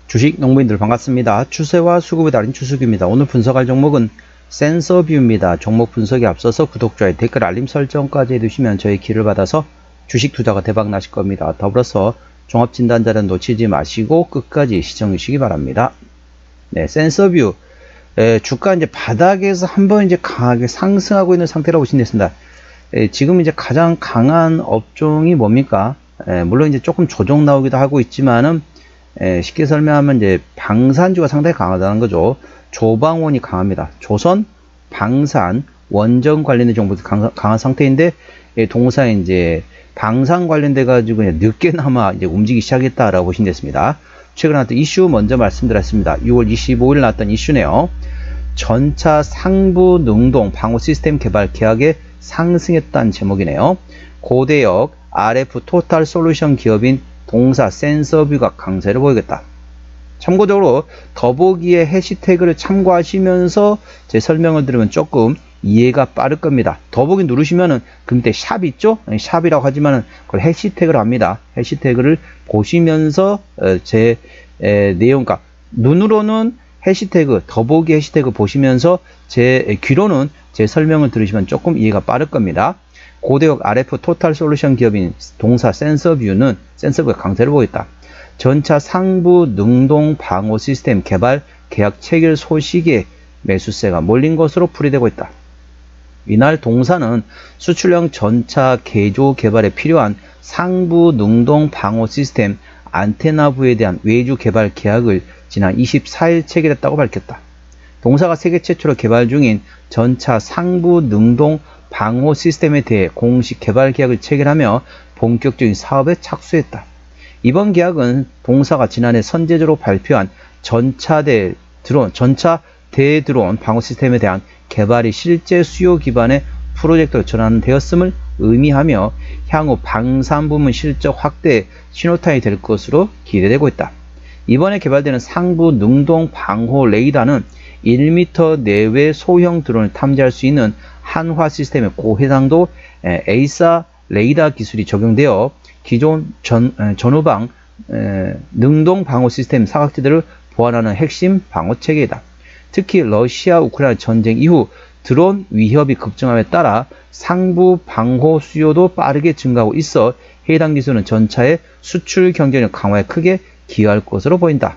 주식 농부인들 반갑습니다. 추세와 수급의 달인 추수기입니다. 오늘 분석할 종목은 센서뷰입니다. 종목 분석에 앞서서 구독자의 댓글 알림 설정까지 해두시면 저의 기를 받아서 주식 투자가 대박 나실 겁니다. 더불어서 종합진단자는 놓치지 마시고 끝까지 시청해 주시기 바랍니다. 네, 센서뷰. 주가 이제 바닥에서 한번 이제 강하게 상승하고 있는 상태라고 보시면 되겠습니다. 지금 이제 가장 강한 업종이 뭡니까? 물론 이제 조금 조정 나오기도 하고 있지만은 쉽게 설명하면 이제 방산주가 상당히 강하다는 거죠. 조방원이 강합니다. 조선, 방산, 원전 관련된 정보도 강한 상태인데, 동사에 이제 방산 관련돼 가지고 늦게나마 이제 움직이기 시작했다라고 보시면 됐습니다. 최근에 나왔던 이슈 먼저 말씀드렸습니다. 6월 25일 나왔던 이슈네요. 전차 상부 능동 방호 시스템 개발 계약에 상승했다는 제목이네요. 고대역 RF 토탈 솔루션 기업인 동사 센서뷰가 강세를 보이겠다. 참고적으로 더보기에 해시태그를 참고하시면서 제 설명을 들으면 조금 이해가 빠를 겁니다. 더보기 누르시면은 그 밑에 샵 있죠? 샵이라고 하지만은 그걸 해시태그로 합니다. 해시태그를 보시면서 제 내용, 그러니까 눈으로는 해시태그, 더보기 해시태그 보시면서 제 귀로는 제 설명을 들으시면 조금 이해가 빠를 겁니다. 고대역 RF 토탈 솔루션 기업인 동사 센서뷰는 센서뷰가 강세를 보였다. 전차 상부 능동 방호 시스템 개발 계약 체결 소식에 매수세가 몰린 것으로 풀이되고 있다. 이날 동사는 수출형 전차 개조 개발에 필요한 상부 능동 방호 시스템 안테나부에 대한 외주 개발 계약을 지난 24일 체결했다고 밝혔다. 동사가 세계 최초로 개발 중인 전차 상부 능동 방호 시스템에 대해 공식 개발 계약을 체결하며 본격적인 사업에 착수했다. 이번 계약은 동사가 지난해 선제적으로 발표한 전차 대드론 방호 시스템에 대한 개발이 실제 수요 기반의 프로젝트로 전환되었음을 의미하며 향후 방산 부문 실적 확대에 신호탄이 될 것으로 기대되고 있다. 이번에 개발되는 상부 능동 방호 레이더는 1m 내외 소형 드론을 탐지할 수 있는 한화 시스템의 고해상도 에이사 레이더 기술이 적용되어 기존 전후방 능동 방호 시스템 사각지대를 보완하는 핵심 방어 체계이다. 특히 러시아 우크라이나 전쟁 이후 드론 위협이 급증함에 따라 상부 방호 수요도 빠르게 증가하고 있어 해당 기술은 전차의 수출 경쟁력 강화에 크게 기여할 것으로 보인다.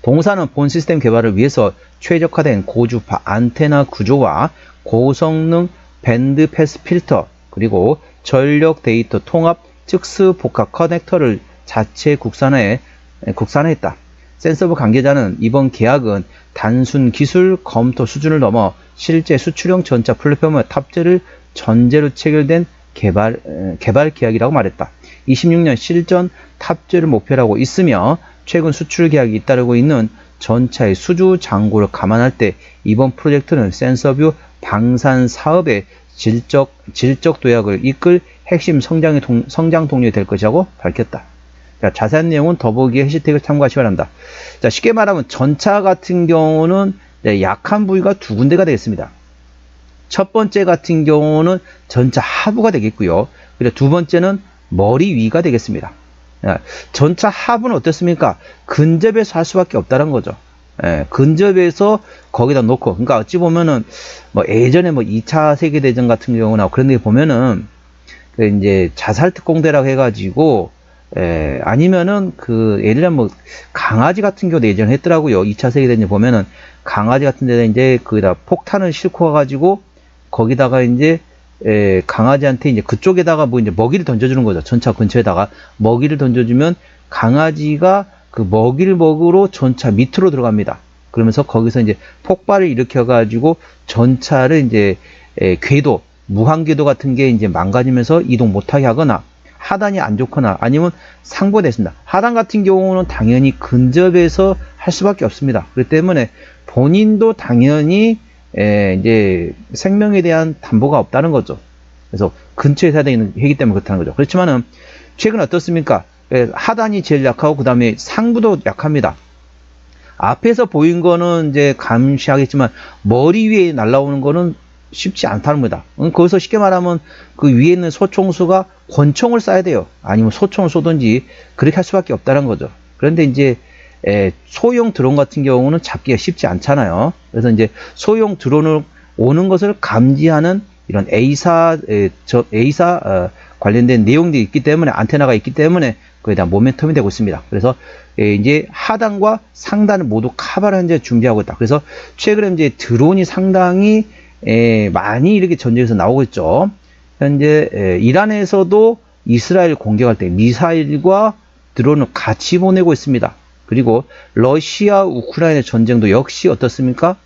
동사는 본 시스템 개발을 위해서 최적화된 고주파 안테나 구조와 고성능 밴드 패스 필터 그리고 전력 데이터 통합 즉스 복합 커넥터를 자체 국산화했다. 센서부 관계자는 이번 계약은 단순 기술 검토 수준을 넘어 실제 수출형 전차 플랫폼의 탑재를 전제로 체결된 개발 계약이라고 말했다. 26년 실전 탑재를 목표로 하고 있으며 최근 수출 계약이 잇따르고 있는 전차의 수주 잔고를 감안할 때 이번 프로젝트는 센서뷰 방산 사업의 질적 도약을 이끌 핵심 성장 동력이 될 것이라고 밝혔다. 자, 자세한 내용은 더보기에 해시태그를 참고하시기 바랍니다. 자, 쉽게 말하면 전차 같은 경우는 약한 부위가 두 군데가 되겠습니다. 첫 번째 같은 경우는 전차 하부가 되겠고요. 그리고 두 번째는 머리 위가 되겠습니다. 전차 하부는 어떻습니까? 근접해서 할 수밖에 없다는 거죠. 근접해서 거기다 놓고, 그러니까 어찌 보면은 뭐 예전에 뭐 2차 세계대전 같은 경우나 그런 데 보면은 이제 자살 특공대라고 해가지고 아니면은 예를 들면 뭐 강아지 같은 경우도 예전에 했더라고요. 2차 세계대전 보면은 강아지 같은 데다 이제 거기다 폭탄을 싣고 와가지고 거기다가 이제 강아지한테 이제 그쪽에다가 뭐 이제 먹이를 던져주는 거죠. 전차 근처에다가 먹이를 던져주면 강아지가 그 먹이를 먹으러 전차 밑으로 들어갑니다. 그러면서 거기서 이제 폭발을 일으켜가지고 전차를 이제 궤도, 무한궤도 같은 게 이제 망가지면서 이동 못하게 하거나 하단이 안 좋거나 아니면 상보됐습니다. 하단 같은 경우는 당연히 근접해서 할 수밖에 없습니다. 그렇기 때문에 본인도 당연히 이제 생명에 대한 담보가 없다는 거죠. 그래서 근처에 사야 되기 때문에 그렇다는 거죠. 그렇지만은 최근 어떻습니까? 하단이 제일 약하고 그 다음에 상부도 약합니다. 앞에서 보인 거는 이제 감시하겠지만 머리 위에 날라오는 거는 쉽지 않다는 겁니다. 거기서 쉽게 말하면 그 위에 있는 소총수가 권총을 쏴야 돼요. 아니면 소총을 쏘든지 그렇게 할 수밖에 없다는 거죠. 그런데 이제 소형 드론 같은 경우는 잡기가 쉽지 않잖아요. 그래서 이제 소형 드론을 오는 것을 감지하는 이런 A사 관련된 내용들이 있기 때문에, 안테나가 있기 때문에 그에 대한 모멘텀이 되고 있습니다. 그래서 이제 하단과 상단을 모두 커버를 현재 준비하고 있다. 그래서 최근에 이제 드론이 상당히 많이 이렇게 전쟁에서 나오고 있죠. 현재 이란에서도 이스라엘 공격할 때 미사일과 드론을 같이 보내고 있습니다. 그리고 러시아 우크라이나 전쟁도 역시 어떻습니까?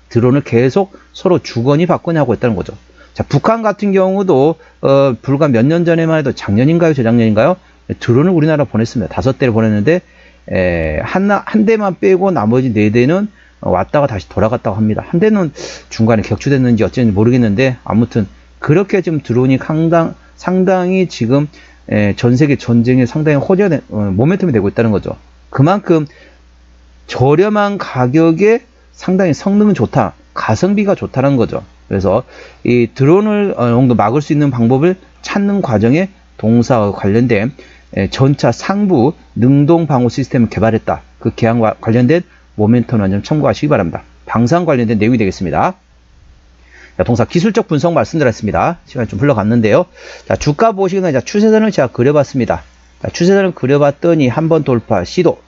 드론을 계속 서로 주거니 받거니 하고 있다는 거죠. 자, 북한 같은 경우도 불과 몇 년 전에만 해도 작년인가요, 재작년인가요? 드론을 우리나라 보냈습니다. 5대를 보냈는데 한 대만 빼고 나머지 4대는 왔다가 다시 돌아갔다고 합니다. 한 대는 중간에 격추됐는지 어쩐지 모르겠는데, 아무튼 그렇게 지금 드론이 상당히 지금 전 세계 전쟁에 상당히 모멘텀이 되고 있다는 거죠. 그만큼 저렴한 가격에 상당히 성능은 좋다, 가성비가 좋다는 거죠. 그래서 이 드론을 어느 정도 막을 수 있는 방법을 찾는 과정에 동사와 관련된 전차 상부 능동 방어 시스템을 개발했다. 그 계약과 관련된 모멘텀을 좀 참고하시기 바랍니다. 방산 관련된 내용이 되겠습니다. 자, 동사 기술적 분석 말씀드렸습니다. 시간이 좀 흘러갔는데요. 자, 주가 보시면 자, 추세선을 제가 그려봤습니다. 자, 추세선을 그려봤더니 한번 돌파 시도.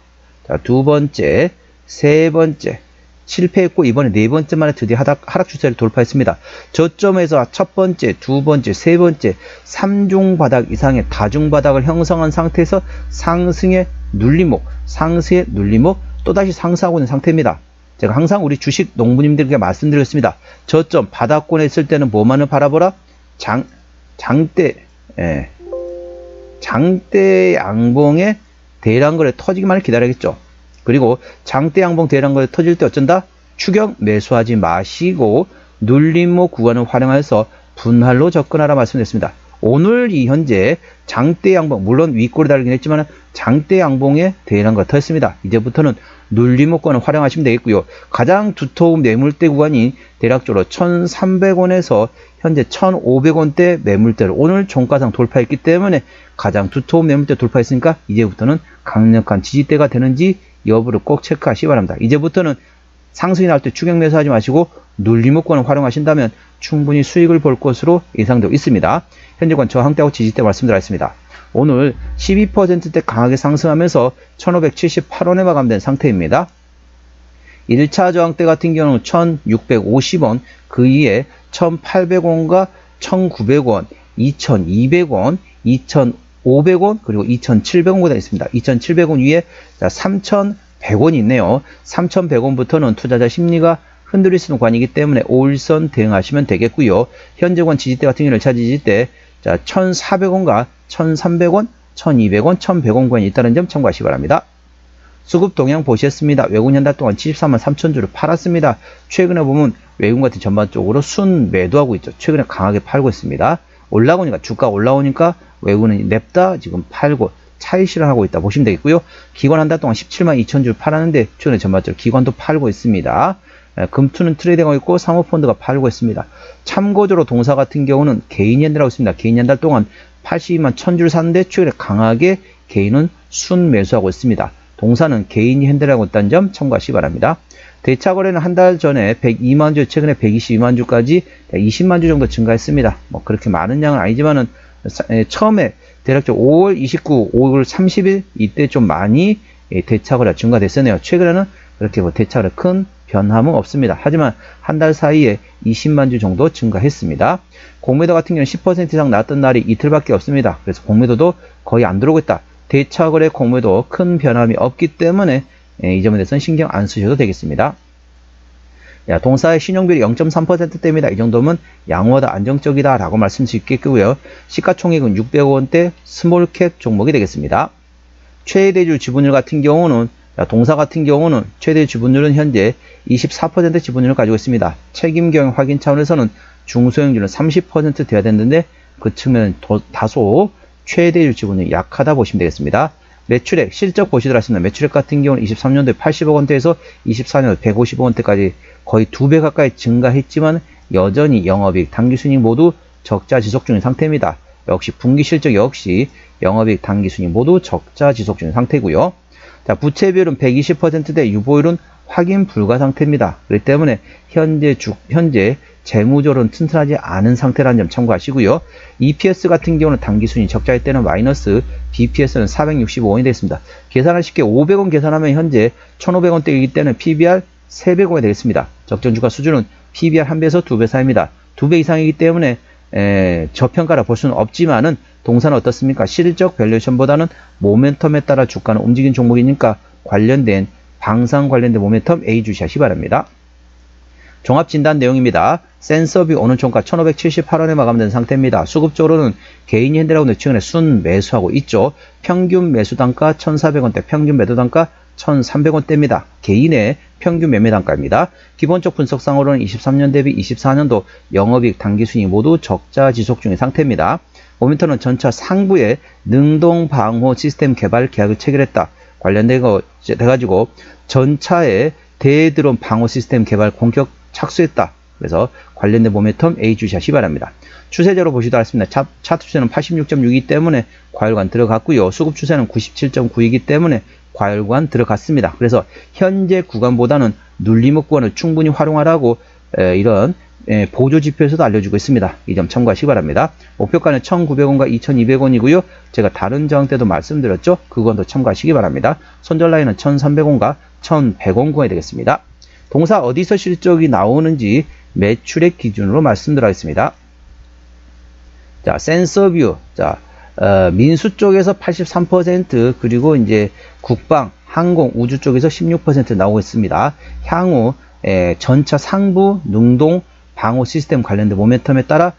자, 두 번째, 세 번째 실패했고, 이번에 네 번째 만에 드디어 하락 추세를 돌파했습니다. 저점에서 첫 번째, 두 번째, 세 번째 3중 바닥 이상의 다중 바닥을 형성한 상태에서 상승의 눌림목, 또다시 상승하고 있는 상태입니다. 제가 항상 우리 주식 농부님들에게 말씀드렸습니다. 저점 바닥권에 있을 때는 뭐만을 바라보라? 장대 양봉의 대량거래 터지기만을 기다려야겠죠. 그리고 장대 양봉 대량거래 터질 때 어쩐다? 추격 매수하지 마시고 눌림목 구간을 활용해서 분할로 접근하라 말씀드렸습니다. 오늘 이 현재 장대 양봉, 물론 윗골이 달리긴 했지만 장대 양봉에 대량거래 터졌습니다. 이제부터는 눌림목 구간을 활용하시면 되겠고요. 가장 두터운 매물대 구간이 대략적으로 1,300원에서 현재 1,500원대 매물대를 오늘 종가상 돌파했기 때문에 가장 두터운 매물대 돌파했으니까 이제부터는 강력한 지지대가 되는지 여부를 꼭 체크하시기 바랍니다. 이제부터는 상승이 나올 때 추격 매수하지 마시고 눌림목권을 활용하신다면 충분히 수익을 볼 것으로 예상되고 있습니다. 현재권 저항대하고 지지대 말씀드렸습니다. 오늘 12%대 강하게 상승하면서 1578원에 마감된 상태입니다. 1차 저항대 같은 경우는 1650원, 그 이에 1800원과 1900원, 2200원, 2500원, 그리고 2700원보다 있습니다. 2700원 위에 3100원이 있네요. 3100원부터는 투자자 심리가 흔들릴 수 있는 구간이기 때문에 5일선 대응하시면 되겠고요. 현재권 지지대 같은 경우는 지지대 1400원과 1300원, 1200원, 1100원 구간이 있다는 점 참고하시기 바랍니다. 수급 동향 보셨습니다. 외국인 한 달 동안 74만 3천 주를 팔았습니다. 최근에 보면 외국인 같은 전반적으로 순 매도하고 있죠. 최근에 강하게 팔고 있습니다. 올라오니까, 주가 올라오니까 외국인은 냅다 지금 팔고 차익 실현하고 있다 보시면 되겠고요. 기관 한 달 동안 17만 2천 주를 팔았는데 최근에 전반적으로 기관도 팔고 있습니다. 금투는 트레이딩하고 있고 사모펀드가 팔고 있습니다. 참고적으로 동사 같은 경우는 개인이 핸들하고 있습니다. 개인이 한 달 동안 82만 1천 주를 샀는데 최근에 강하게 개인은 순 매수하고 있습니다. 동사는 개인이 핸들하고 있다는 점 참고하시기 바랍니다. 대차 거래는 한 달 전에 102만 주, 최근에 122만 주까지 20만 주 정도 증가했습니다. 뭐 그렇게 많은 양은 아니지만은 처음에 대략적으로 5월 29, 5월 30일 이때 좀 많이 대차 거래가 증가됐었네요. 최근에는 그렇게 뭐 대차 거래 큰 변함은 없습니다. 하지만 한 달 사이에 20만 주 정도 증가했습니다. 공매도 같은 경우는 10% 이상 나왔던 날이 이틀밖에 없습니다. 그래서 공매도도 거의 안 들어오고 있다. 대차 거래 공매도 큰 변함이 없기 때문에 이 점에 대해서는 신경 안 쓰셔도 되겠습니다. 동사의 신용비율이 0.3%대입니다. 이 정도면 양호하다, 안정적이다 라고 말씀드릴 수 있겠고요. 시가총액은 600원대 스몰캡 종목이 되겠습니다. 최대주 지분율 같은 경우는, 동사 같은 경우는 최대 지분율은 현재 24% 지분율을 가지고 있습니다. 책임경영 확인 차원에서는 중소형주는 30% 돼야 되는데 그 측면은 다소 최대주 지분율이 약하다 보시면 되겠습니다. 매출액, 실적 보시도록 하겠습니다. 매출액 같은 경우는 23년도에 80억 원대에서 24년도 150억 원대까지 거의 2배 가까이 증가했지만 여전히 영업이익, 당기순이익 모두 적자 지속 중인 상태입니다. 역시 분기 실적 역시 영업이익, 당기순이익 모두 적자 지속 중인 상태고요. 자, 부채 비율은 120%대 유보율은 확인 불가 상태입니다. 그렇기 때문에 현재 재무적으로는 튼튼하지 않은 상태라는 점 참고하시고요. EPS 같은 경우는 당기순이 적자일 때는 마이너스, BPS는 465원이 되겠습니다. 계산을 쉽게 500원 계산하면 현재 1,500원대이기 때문에 PBR 300원이 되겠습니다. 적정주가 수준은 PBR 1배에서 2배 사이입니다. 2배 이상이기 때문에 저평가라 볼 수는 없지만은 동사는 어떻습니까? 실적 밸류에이션보다는 모멘텀에 따라 주가는 움직인 종목이니까 관련된 방산 관련된 모멘텀 A 주시하시 바랍니다. 종합진단 내용입니다. 센서뷰 오늘 종가 1,578원에 마감된 상태입니다. 수급적으로는 개인이 핸들하고 최근에 순 매수하고 있죠. 평균 매수 단가 1,400원대, 평균 매도 단가 1,300원대입니다. 개인의 평균 매매 단가입니다. 기본적 분석상으로는 23년 대비 24년도 영업이익 당기순이 모두 적자 지속 중인 상태입니다. 모멘텀은 전차 상부에 능동 방호 시스템 개발 계약을 체결했다. 관련돼가지고 전차에 대드론 방호 시스템 개발 공격 착수했다. 그래서 관련된 모멘텀 A 주시하시 바랍니다. 추세적으로 보시도록 하겠습니다. 차트 추세는 86.6이기 때문에 과열관 들어갔고요. 수급 추세는 97.9이기 때문에 과열관 들어갔습니다. 그래서 현재 구간보다는 눌림목 구간을 충분히 활용하라고 이런 보조 지표에서도 알려주고 있습니다. 이 점 참고하시기 바랍니다. 목표가는 1,900원과 2,200원이고요. 제가 다른 저항 때도 말씀드렸죠. 그건도 참고하시기 바랍니다. 손절 라인은 1,300원과 1,100원 구간이 되겠습니다. 동사 어디서 실적이 나오는지 매출액 기준으로 말씀드리겠습니다. 자, 센서뷰. 자, 민수 쪽에서 83% 그리고 이제 국방, 항공, 우주 쪽에서 16% 나오고 있습니다. 향후 전차 상부, 능동, 방호 시스템 관련된 모멘텀에 따라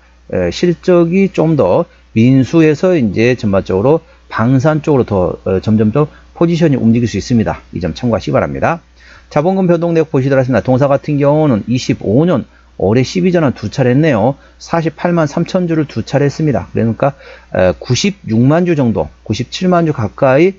실적이 좀 더 민수에서 이제 전반적으로 방산 쪽으로 더 점점점 포지션이 움직일 수 있습니다. 이 점 참고하시기 바랍니다. 자본금 변동 내역 보시도록 하겠습니다. 동사 같은 경우는 25년 올해 12전환 두 차례 했네요. 48만 3천 주를 두 차례 했습니다. 그러니까 96만 주 정도, 97만 주 가까이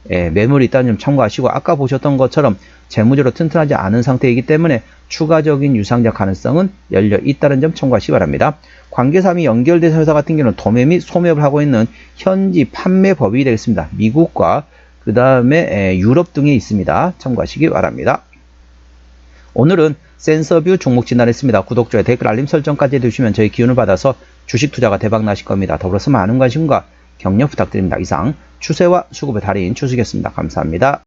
매물이 있다는 점 참고하시고 아까 보셨던 것처럼 재무적으로 튼튼하지 않은 상태이기 때문에 추가적인 유상작 가능성은 열려 있다는 점 참고하시기 바랍니다. 관계사항이 연결된 회사 같은 경우는 도매 및 소매업을 하고 있는 현지 판매 법인이 되겠습니다. 미국과 그 다음에 유럽 등에 있습니다. 참고하시기 바랍니다. 오늘은 센서뷰 종목 진단했습니다. 구독, 좋아요, 댓글, 알림 설정까지 해주시면 저희 기운을 받아서 주식 투자가 대박 나실 겁니다. 더불어서 많은 관심과 격려 부탁드립니다. 이상 추세와 수급의 달인 추수겠습니다. 감사합니다.